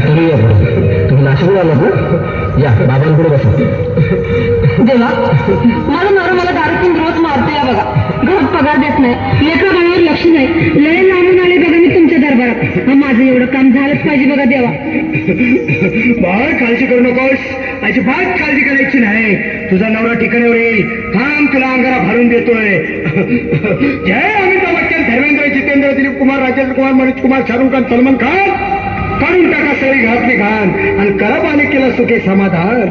तुम्ही या पुढे. तुम्ही नाशिकहून आलात ना? या बाबांपुढे बसा. देवा, माझा नवरा मला दारू पिऊन रोज मारतो या बघा. घरात पगार देत नाही, लेकरं बाळावर लक्ष नाही. लय लांबून आले बघा मी तुमच्या दरबारात. माझं एवढं काम झालंच पाहिजे बघा देवा. बाळ काळजी करू नकोस, अजिबात काळजी करायची नाही. तुझा नवरा ठिकाणावर येईल. थांब, तुला अंगारा भरून देतोय. जय अमिताभ बच्चन, धर्मेंद्र, जितेंद्र, दिलीप कुमार, राजेंद्र कुमार, मनोज कुमार, शाहरुख खान, सलमान खान. काढून टाका सगळी घातली घाण आणि करा बालिकेला सुखे समाधान.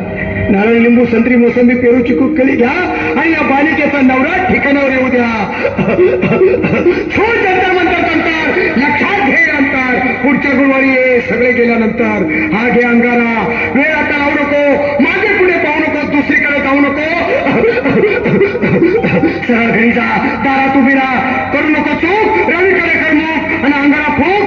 नारळ, लिंबू, संत्री, मोसंबी, पेरू, चिकू, कली घ्या आणि या बालिकेचा नवरा ठिकाणावर येऊ द्या. छोट अंतर म्हणतात अंतर, लक्षात घे अंतर. पुढच्या गुरुवारी ये, सगळे गेल्यानंतर. हा घे अंगारा. वेळ आता लावू नको, मागे पुढे पाहू नको, दुसरीकडे जाऊ नको. सरळ घरी जा, दारात उभी राहा. करू नको चूक, रवीकडे कर मुख आणि अंगारा फूक.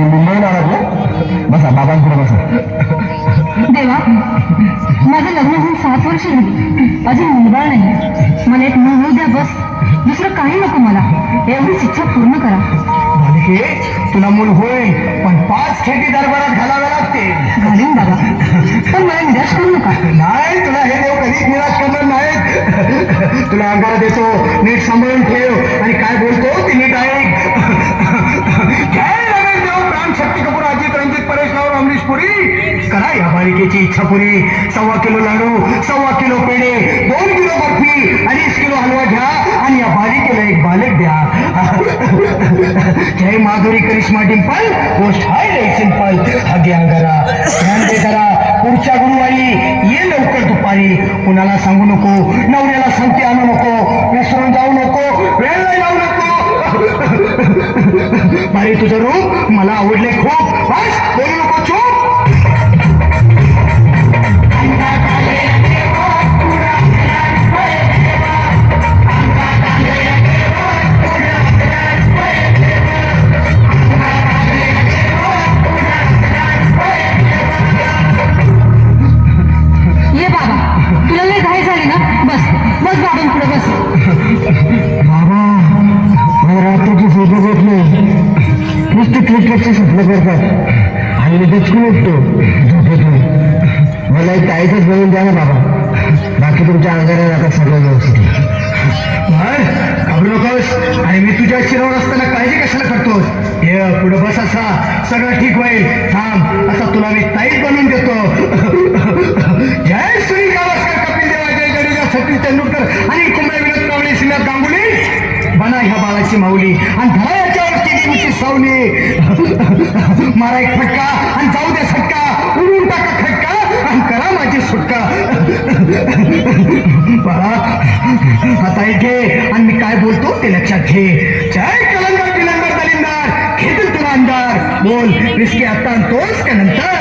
मुंबईला आलात ना? बसा, बाबांपुढे बसा. देवा, माझं लग्न होऊन 7 वर्ष झाली, अजून मुलबाळ नाही. मला एक मूल होऊ द्या बस. दुसरं काही नको मला. एवढीच इच्छा पूर्ण करा. बालिके, तुला मूल होईल, पण 5 खेटी दरबारात घालाव्या लागतील. घालीन बाबा, पण मला निराश करू नका. नाही, तुला हे देव कधीच निराश करणार नाहीत. तुला अंगारा देतो, नीट सांभाळून ठेव आणि काय बोलतो ते नीट ऐक. जय देव, प्राण, शक्ती कपूर, अजित, रणजित, परेश राव, अमरीश पुरी. करा या बालिकेची इच्छा पुरी. 1.25 किलो लाडू, 1.25 किलो पेढे, 2 किलो बर्फी, 2.5 किलो हलवा घ्या आणि या बालिकेला एक बालक द्या. जय माधुरी, करिश्मा, डिंपल, पोस्ट हाय लय सिंपल. हा घे अंगारा, ध्यान दे करा. पुढच्या गुरुवारी ये लवकर दुपारी. कुणाला सांगू नको, नवऱ्याला सांगते आणू नको, विसरून जाऊ नको, वेळ नाही लावू नको. बाई, तुझं रूप मला आवडले खूप. बस, बोलू नको, चूप. ये बाबा, तुला लय घाई झाली ना? बस बस बाबांपुढे बस. बाबा, मला रात्रीची फोटो घेतले, नुसते क्रिकेटचे स्वप्न करतात आणि मी दचकून उठतो झोपेतून. मला एक ताईचंच बनवून द्या ना बाबा. बाकी तुमच्या अंगाने आता सगळं व्यवस्थित आहे. घाबरू नकोस. आणि मी तुझ्या शिरावर असताना काळजी कशाला करतोस? ये पुढे बस, असा सगळं ठीक होईल. थांब, आता तुला मी ताईत बनवून देतो. जय सुनील गावस्कर, कपिल देव, जय जडेजा, सचिन तेंडुलकर आणि कुंबळे, विनोद कावळे, सिंह गांगुली. बना ह्या बाळाची माऊली आणि धरा याच्यावरची देवीची सावली. मारा एक फटका आणि जाऊ दे सटका. उडून टाका खटका आणि करा माझी सुटका. बाळा, आता घे आणि मी काय बोलतो ते लक्षात घे. जय कलंदर, पिलंदर, दलिंदर, घेतील तुला अंधार. बोल, रिस्की आता आणतोस का नंतर?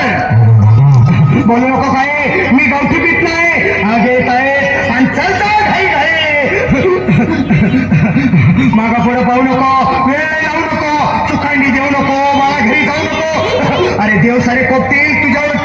बोलू नको काय, मी गावठी पीत नाही. आगे येत आहे आणि चलता घाई घाई. मागा पुढे पाहू नको, वेळ लावू नको, चुकांडी देऊ नको, मला घरी जाऊ नको. अरे देव सारे कोपतील तुझ्यावर